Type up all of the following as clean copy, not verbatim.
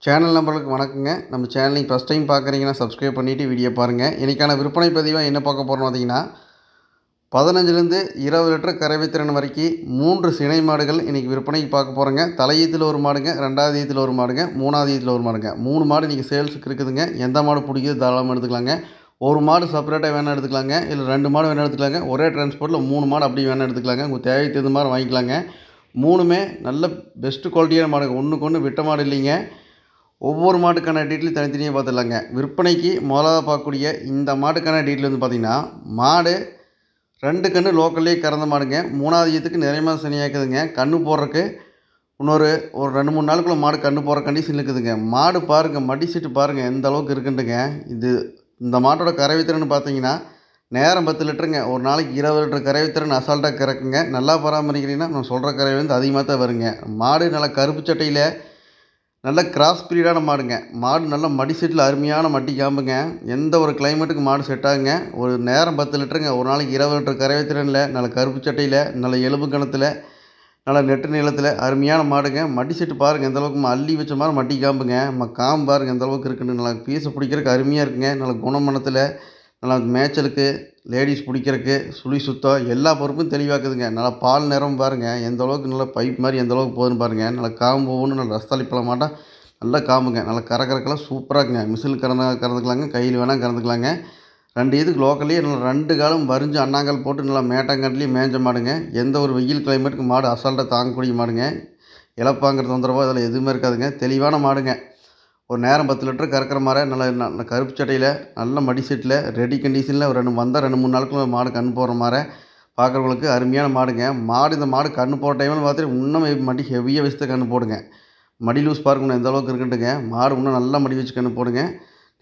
Channel நம்பர்களுக்கு வணக்கங்க. நம்ம channel நீங்கள் ஃபஸ்ட் டைம் பார்க்குறீங்கன்னா சப்ஸ்கிரைப் பண்ணிவிட்டு வீடியோ பாருங்கள். இன்றைக்கான விற்பனை பதிவாக என்ன பார்க்க போகிறோம் பார்த்தீங்கன்னா, 15லேருந்து 20 லிட்டர் கறவை திறன் வரைக்கும் 3 சினை மாடுகள் இன்றைக்கி விற்பனைக்கு பார்க்க போகிறோங்க. தலையீத்தில் ஒரு மாடுங்க, 2வது ஈத்தில் ஒரு மாடுங்க, 3வது ஈத்தில் ஒரு மாடுங்க. 3 மாடு இன்றைக்கி சேல்ஸுக்கு இருக்குதுங்க. எந்த மாடு பிடிக்குது தாராளமாக எடுத்துக்கலாங்க. ஒரு மாடு செப்பரேட்டாக வேணால் எடுத்துக்கலாங்க, இல்லை 2 மாடு வேணால் எடுத்துக்கலாங்க. ஒரே டிரான்ஸ்போர்ட்டில் 3 மாடு அப்படி வேணால் எடுத்துக்கலாங்க. உங்கள் தேவைக்கு தகுந்த மாதிரி வாங்கிக்கலாங்க. 3மே நல்ல பெஸ்ட்டு குவாலிட்டியான மாடுங்க. ஒன்றுக்கு ஒன்று விட்ட மாடு இல்லைங்க. ஒவ்வொரு மாட்டுக்கான டீட்டெயில் தனித்தனியாக பார்த்துடலாங்க. விற்பனைக்கு முதலாவது பார்க்கக்கூடிய இந்த மாட்டுக்கான டீட்டெயில் வந்து பார்த்திங்கன்னா, மாடு 2 கன்று லோக்கல்லே கறந்த மாடுங்க. 3வது ஈத்துக்கு நிறைய மாதம் சனியாக்குதுங்க. கன்று போடுறக்கு இன்னொரு 2, 3 நாளுக்குள்ளே மாடு கன்று போடுற கண்டிஷன் இருக்குதுங்க. மாடு பாருங்கள், மடி சீட்டு பாருங்கள் எந்த அளவுக்கு இருக்குன்ட்டுங்க. இந்த மாட்டோட கறவை திறன் பார்த்தீங்கன்னா, நேரம் 10 லிட்டருங்க. ஒரு நாளைக்கு 20 லிட்டர் கறவை திறன் அசால்ட்டாக கறக்குங்க. நல்லா பராமரிக்கிறீங்கன்னா நான் சொல்கிற கறவை வந்து அதிகமாக தான் வருங்க. மாடு நல்லா கருப்பு சட்டையில் நல்ல கிராஸ் பீரியடான மாடுங்க. மாடு நல்லா மடி செட்டில் அருமையான மடி காம்புங்க. எந்த ஒரு கிளைமேட்டுக்கு மாடு செட் ஆகுங்க. ஒரு நேரம் 10 லிட்டருங்க. ஒரு நாளைக்கு 20 லிட்டர் கறவை திறனில் நல்ல கருப்பு சட்டையில் நல்ல எலும்பு கணத்தில் நல்லா நெட்டு நீளத்தில் அருமையான மாடுங்க. மடி செட்டு பாருங்கள் எந்த அளவுக்கு அள்ளி வச்ச மாதிரி மடி காம்புங்க. காம்பு பாருங்கள் எந்த அளவுக்கு இருக்குன்னு. நல்லா பீஸை பிடிக்கிறதுக்கு அருமையாக இருக்குங்க. நல்ல குணமனத்தில் நல்லா மேய்ச்சலுக்கு லேடிஸ் பிடிக்கிறதுக்கு சுழி சுத்தம் எல்லா பொறுப்பும் தெளிவாக்குதுங்க. நல்லா பால் நிறம் பாருங்கள் எந்த அளவுக்கு நல்லா பைப் மாதிரி எந்த அளவுக்கு போகுதுன்னு பாருங்கள். நல்லா காம்பு ஒவ்வொன்றும் நல்லா ரஸ்தாளி பழம் மாட்டா நல்லா காம்புங்க. நல்லா கறக்கறக்கெல்லாம் சூப்பராக இருக்குங்க. மிஷினில் கறந்துக்கலாங்க, கையில் வேணால் கறந்துக்கலாங்க. 2 இதுக்கு லோக்கல்லேயே நல்லா 2 காலும் வரிஞ்சு அண்ணாங்கால் போட்டு நல்லா மேட்டாங்காட்டிலேயே மேய்ஞ்ச மாடுங்க. எந்த ஒரு வெயில் கிளைமேட்டுக்கு மாடு அசால்ட்டாக தாங்கக்கூடிய மாடுங்க. இழப்பாங்கிற தொந்தரவோ அதில் எதுவுமே இருக்காதுங்க. தெளிவான மாடுங்க. ஒரு நேரம் 10 லிட்டர் கறக்கிற மாதிரி நல்ல கருப்பு சட்டையில் நல்ல மடி செட்டில் ரெடி கண்டிஷனில் ஒரு 2 3 நாளுக்குள்ள மாடு கன்று போடுற மாதிரி பார்க்குறவங்களுக்கு அருமையான மாடுங்க. இந்த மாடு கன்று போடுற டைமில் பார்த்துட்டு இன்னும் மடி ஹெவியாக வச்சு தான் கன்று போடுங்க. மடி லூஸ் பார்க்கணும் எந்த அளவுக்கு இருக்குன்ட்டுங்க. மாடு இன்னும் நல்லா மடி வச்சு கன்று போடுங்க.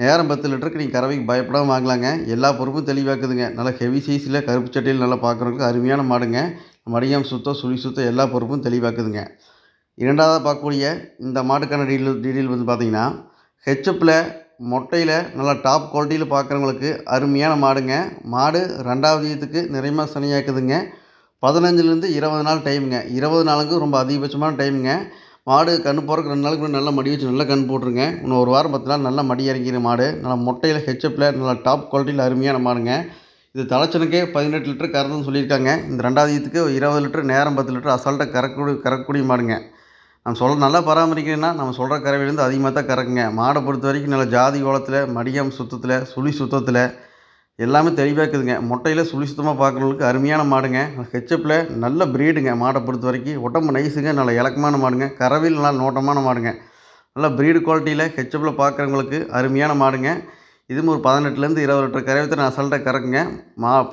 நேரம் 10 லிட்டருக்கு நீங்கள் கறவைக்கு பயப்படாமல் வாங்கலாங்க. எல்லா பொறுப்பும் தெளிவாக்குதுங்க. நல்லா ஹெவி சைஸில் கருப்பு சட்டையில் நல்லா பார்க்குறவங்களுக்கு அருமையான மாடுங்க. மடியாம் சுத்தம் சுழி சுத்தம் எல்லா பொறுப்பும் தெளிவாக்குதுங்க. 2வதாக பார்க்கக்கூடிய இந்த மாட்டுக்கான டீட்டெயில் வந்து பார்த்திங்கன்னா, ஹெச்எப்பில் மொட்டையில் நல்லா டாப் குவாலிட்டியில் பார்க்குறவங்களுக்கு அருமையான மாடுங்க. மாடு 2வது ஈத்துக்கு நிறையமாக சனியாக்குதுங்க. 15லேருந்து 20 நாள் டைமுங்க. 20 நாளுக்கு ரொம்ப அதிகபட்சமான டைமுங்க. மாடு கன்று போடுறதுக்கு 2 நாளுக்கு முன்னாடி நல்லா மடி வச்சு நல்லா கன்று போட்டுருங்க. இன்னும் ஒரு வாரம் 10 நாள் நல்லா மடி இறங்கிற மாடு. நல்லா மொட்டையில் ஹெச்எப்பில் நல்லா டாப் குவாலிட்டியில் அருமையான மாடுங்க. இது தலைச்சனுக்கே 18 லிட்டர் கறந்துன்னு சொல்லியிருக்காங்க. இந்த 2வது ஈத்துக்கு 20 லிட்டர் நேரம் 10 லிட்டர் அசால்ட்டாக கறக்கக்கூடிய மாடுங்க. நல்லா பராமரிக்கிறேன்னா நம்ம சொல்கிற கறவையிலேருந்து அதிகமாக தான் கறக்குங்க. மாடை பொறுத்த வரைக்கும் நல்ல ஜாதி கோலத்தில் மடியாம் சுத்தத்தில் சுழி சுத்தத்தில் எல்லாமே தெளிவாக இருக்குதுங்க. மொட்டையில் சுழி சுத்தமாக பார்க்குறவங்களுக்கு அருமையான மாடுங்க. ஹெச்எப்பில் நல்ல ப்ரீடுங்க. மாடை பொறுத்த வரைக்கும் உடம்பு நைஸுங்க. நல்ல இலக்கமான மாடுங்க. கறவையில் நல்லா நோட்டமான மாடுங்க. நல்லா ப்ரீடு குவாலிட்டியில் ஹெச்எப்பில் பார்க்குறவங்களுக்கு அருமையான மாடுங்க. இதுவும் ஒரு 18லேருந்து 20 லிட்டர் கறவை நான் அசால்ட்டாக கறக்குங்க.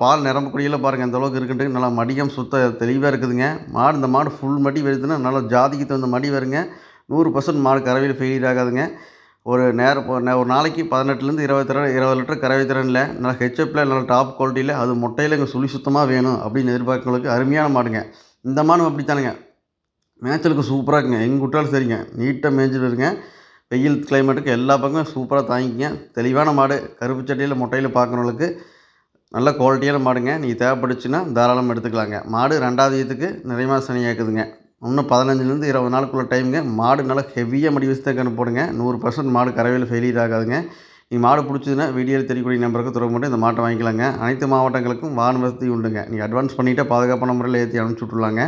பால் நிரம்பக்கூடியில் பாருங்கள் எந்த அளவுக்கு இருக்குன்ட்டு நல்லா மடியம் தெளிவாக இருக்குதுங்க. இந்த மாடு ஃபுல் மடி வருதுன்னா நல்லா ஜாதிக்கு தகுந்த மடி வருங்க. 100% மாடு கறவையில் ஃபெயிலியர் ஆகாதுங்க. ஒரு நாளைக்கு 18லேருந்து 20 லிட்டர் கறவை திறனில் நல்லா ஹெச்எப்பில் நல்லா டாப் குவாலிட்டியில் அது மொட்டையில் இங்கே சுழி சுத்தமாக வேணும் அப்படின்னு எதிர்பார்க்கறவங்களுக்கு அருமையான மாடுங்க. இந்த மாடும் அப்படித்தானுங்க. மேய்ச்சலுக்கு சூப்பராக இருக்குங்க. எங்கே விட்டாலும் சரிங்க, நீட்டாக மேய்ஞ்சிட்டு வருங்க. வெயில் கிளைமேட்டுக்கு எல்லா பக்கமும் சூப்பராக தாங்கிங்க. தெளிவான மாடு கருப்பு சட்டையில் மொட்டையில் பார்க்குறவங்களுக்கு நல்ல குவாலிட்டியான மாடுங்க. நீங்கள் தேவைப்பட்டுச்சுன்னா தாராளமாக எடுத்துக்கலாங்க. மாடு 2வது ஈத்துக்கு நிறைய மாதம் சனியாக்குதுங்க. இன்னும் 15லேருந்து 20 நாளுக்குள்ள டைமுங்க. மாடு நல்லா ஹெவியாக மடி வச்சு தான் கன்று போடுங்க. 100% மாடு கறவையில் ஃபெயிலியர் ஆகாதுங்க. நீங்கள் மாடு பிடிச்சதுன்னா வீடியோவில் தெரியக்கூடிய நம்பருக்கு தொடர்பு கொண்டு இந்த மாட்டை வாங்கிக்கலாங்க. அனைத்து மாவட்டங்களுக்கும் வாகன வசதி உண்டுங்க. நீங்கள் அட்வான்ஸ் பண்ணிவிட்டு பாதுகாப்பான முறையில் ஏற்றி அனுப்பிச்சி விட்ருலாங்க.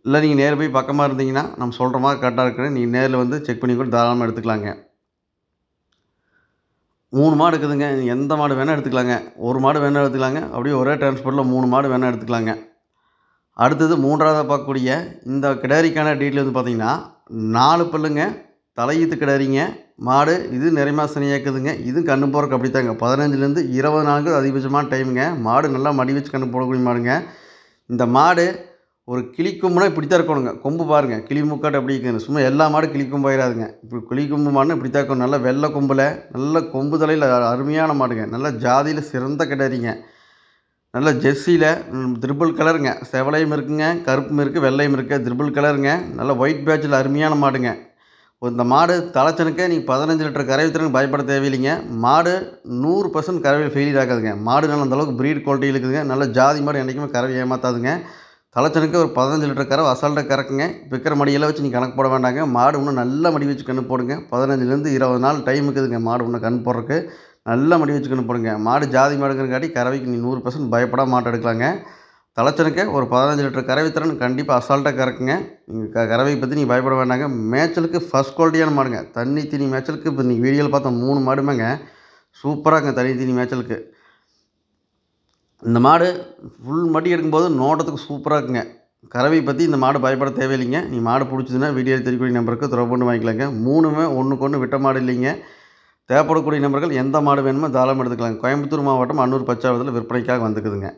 இல்லை நீங்கள் நேரில் போய் பக்கமாக இருந்தீங்கன்னா நம்ம சொல்கிற மாதிரி கரெக்டாக இருக்கிறேன். நீங்கள் நேரில் வந்து செக் பண்ணி கூட தாராளமாக எடுத்துக்கலாங்க. 3 மாடு இருக்குதுங்க. நீங்கள் எந்த மாடு வேணால் எடுத்துக்கலாங்க. ஒரு மாடு வேணால் எடுத்துக்கலாங்க. அப்படியே ஒரே டிரான்ஸ்போர்ட்டில் 3 மாடு வேணால் எடுத்துக்கலாங்க. அடுத்தது 3வதாக பார்க்கக்கூடிய இந்த கிடாரிக்கான டீட்டெயில் வந்து பார்த்திங்கன்னா, 4 பல்லுங்க. தலையீத்து கிடாரிங்க. மாடு இது நிறைய மாதம் சனியாக்குதுங்க. இதுவும் கன்று போடுறக்கு அப்படித்தாங்க. 15லேருந்து 20 நாளுக்கு அதிகபட்சமான டைமுங்க. மாடு நல்லா மடி வச்சு கன்று போடக்கூடிய மாடுங்க. இந்த மாடு ஒரு கிளி கொம்புனா இப்படி தான் இருக்கணுங்க. கொம்பு பாருங்கள் கிளி மூக்காட்டு அப்படி இருக்குங்க. சும்மா எல்லா மாடும் கிளி கொம்பு ஆயிடாதுங்க. இப்போ கிளி கொம்பு மாடுனா இப்படி தான் இருக்கணும். நல்லா வெள்ளை கொம்பில் நல்ல கொம்பு தலையில் அருமையான மாடுங்க. நல்லா ஜாதியில் சிறந்த கிடாரிங்க. நல்ல ஜெர்சியில் த்ரிபிள் கலருங்க. செவலையும் இருக்குங்க, கருப்பும் இருக்குது, வெள்ளையும் இருக்குது. த்ரிபிள் கலருங்க. நல்ல ஒயிட் பேட்சில் அருமையான மாடுங்க. இந்த மாடு தலைச்சனுக்கே நீங்கள் 15 லிட்டர் கறவை திறனுக்கு பயப்பட தேவையில்லைங்க. மாடு 100% கறவையில் ஃபெயிலியர் ஆகாதுங்க. மாடு நல்லா அந்தளவுக்கு ப்ரீட் குவாலிட்டியில் இருக்குதுங்க. நல்ல ஜாதி மாடு என்றைக்குமே கறவை ஏமாற்றாதுங்க. தலைச்சனுக்கு ஒரு 15 லிட்டர் கறவை அசால்ட்டாக கறக்குங்க. விற்கிற மடியெல்லாம் வச்சு நீங்கள் கணக்கு போட வேண்டாங்க. மாடு இன்னும் நல்ல மடி வச்சு கன்று போடுங்க. 15லேருந்து 20 நாள் டைம் இருக்குதுங்க மாடு இன்னும் கன்று போடுறதுக்கு. நல்ல மடி வச்சு கன்று போடுங்க. மாடு ஜாதி மாடுங்கிறங்காட்டி கறவைக்கு நீ 100% பயப்படாம மாட்டை எடுக்கலாங்க. தலைச்சனுக்கு ஒரு 15 லிட்டர் கறவை திறன் கண்டிப்பாக அசால்ட்டாக கறக்குங்க. நீங்கள் கறவையை பற்றி நீங்கள் பயப்பட வேண்டாங்க. மேய்ச்சலுக்கு ஃபஸ்ட் குவாலிட்டியான மாடுங்க. தண்ணி தீனி மேய்ச்சலுக்கு இப்போ நீங்கள் வீடியோவில் பார்த்த 3 மாடுமேங்க சூப்பராக தண்ணி தீனி மேய்ச்சலுக்கு. இந்த மாடு ஃபுல் மடி எடுக்கும்போது நோட்டத்துக்கு சூப்பராக இருக்குங்க. கறவை பற்றி இந்த மாடு பயப்பட தேவையில்லைங்க. நீ மாடு பிடிச்சதுன்னா வீடியோ தெரியக்கூடிய நம்பருக்கு தொடர்பு கொண்டு வாங்கிக்கலாங்க. 3மே ஒன்றுக்கு ஒன்று விட்ட மாடு இல்லைங்க. தேவைப்படக்கூடிய நபர்கள் எந்த மாடு வேணுமோ தாராளமாக எடுத்துக்கலாங்க. கோயம்புத்தூர் மாவட்டம் அன்னூர் பச்சாவரத்தில் விற்பனைக்காக வந்துக்குதுங்க.